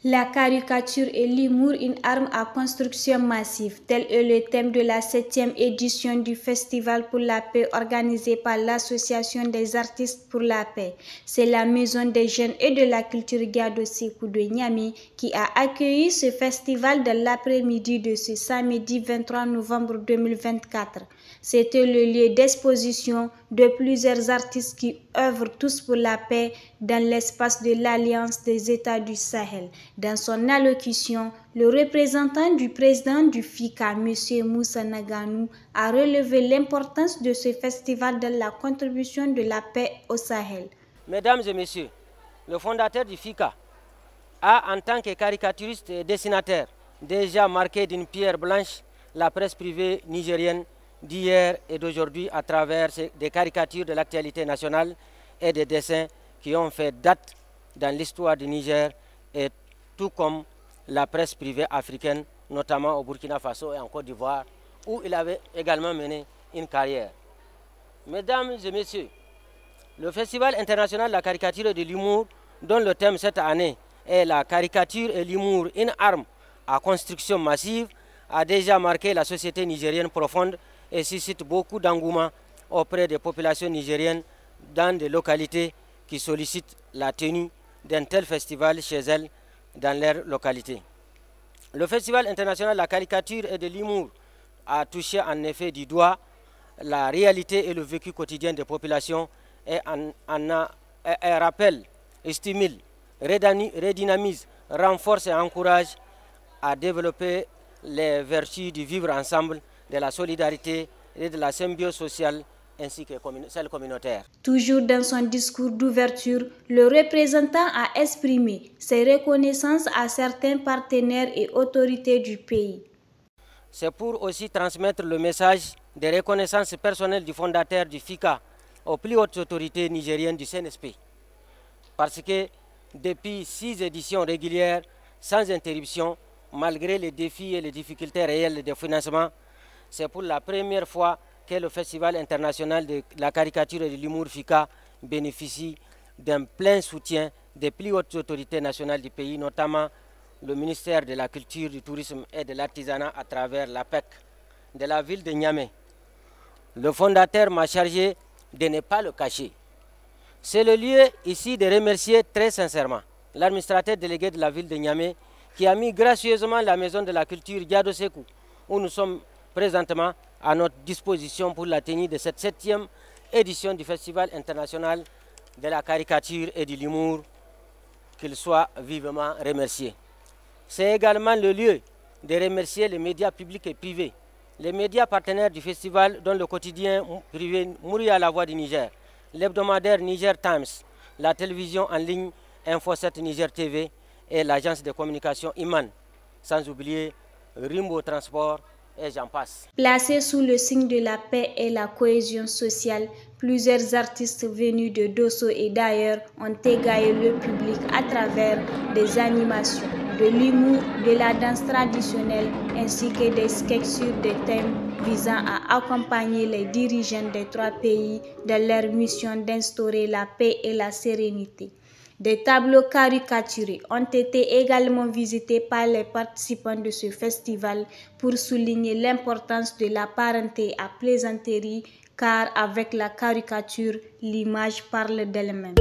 La caricature et l'humour, une arme à construction massive, tel est le thème de la 7e édition du Festival pour la paix organisé par l'Association des artistes pour la paix. C'est la Maison des jeunes et de la culture Gado Sékou de Niamey qui a accueilli ce festival de l'après-midi de ce samedi 23 novembre 2024. C'était le lieu d'exposition de plusieurs artistes qui œuvrent tous pour la paix dans l'espace de l'Alliance des États du Sahel. Dans son allocution, le représentant du président du FICA, M. Moussa Naganou, a relevé l'importance de ce festival dans la contribution de la paix au Sahel. Mesdames et messieurs, le fondateur du FICA a, en tant que caricaturiste et dessinateur, déjà marqué d'une pierre blanche la presse privée nigérienne d'hier et d'aujourd'hui à travers des caricatures de l'actualité nationale et des dessins qui ont fait date dans l'histoire du Niger, et tout comme la presse privée africaine, notamment au Burkina Faso et en Côte d'Ivoire, où il avait également mené une carrière. Mesdames et messieurs, le Festival international de la caricature et de l'humour, dont le thème cette année est la caricature et l'humour, une arme à construction massive, a déjà marqué la société nigérienne profonde et suscite beaucoup d'engouement auprès des populations nigériennes dans des localités qui sollicitent la tenue d'un tel festival chez elles dans leur localité. Le Festival international de la caricature et de l'humour a touché en effet du doigt la réalité et le vécu quotidien des populations et rappelle, stimule, redynamise, renforce et encourage à développer les vertus du vivre ensemble, de la solidarité et de la symbiose sociale ainsi que celle communautaire. Toujours dans son discours d'ouverture, le représentant a exprimé ses reconnaissances à certains partenaires et autorités du pays. C'est pour aussi transmettre le message de reconnaissance personnelle du fondateur du FICA aux plus hautes autorités nigériennes du CNSP. Parce que depuis 6 éditions régulières, sans interruption, malgré les défis et les difficultés réelles de financement, c'est pour la première fois que le Festival international de la caricature et de l'humour FICA bénéficie d'un plein soutien des plus hautes autorités nationales du pays, notamment le ministère de la Culture, du Tourisme et de l'Artisanat à travers l'APEC de la ville de Niamey. Le fondateur m'a chargé de ne pas le cacher. C'est le lieu ici de remercier très sincèrement l'administrateur délégué de la ville de Niamey qui a mis gracieusement la Maison de la Culture Gado Sékou, où nous sommes présentement à notre disposition pour la tenue de cette 7e édition du Festival international de la caricature et de l'humour, qu'il soit vivement remercié. C'est également le lieu de remercier les médias publics et privés, les médias partenaires du festival dont le quotidien privé Mourir à la voix du Niger, l'hebdomadaire Niger Times, la télévision en ligne Info 7 Niger TV et l'agence de communication Iman, sans oublier Rimbo Transport et j'en passe. Placés sous le signe de la paix et la cohésion sociale, plusieurs artistes venus de Dosso et d'ailleurs ont égaillé le public à travers des animations, de l'humour, de la danse traditionnelle ainsi que des sketchs sur des thèmes visant à accompagner les dirigeants des 3 pays dans leur mission d'instaurer la paix et la sérénité. Des tableaux caricaturés ont été également visités par les participants de ce festival pour souligner l'importance de la parenté à plaisanterie, car avec la caricature, l'image parle d'elle-même.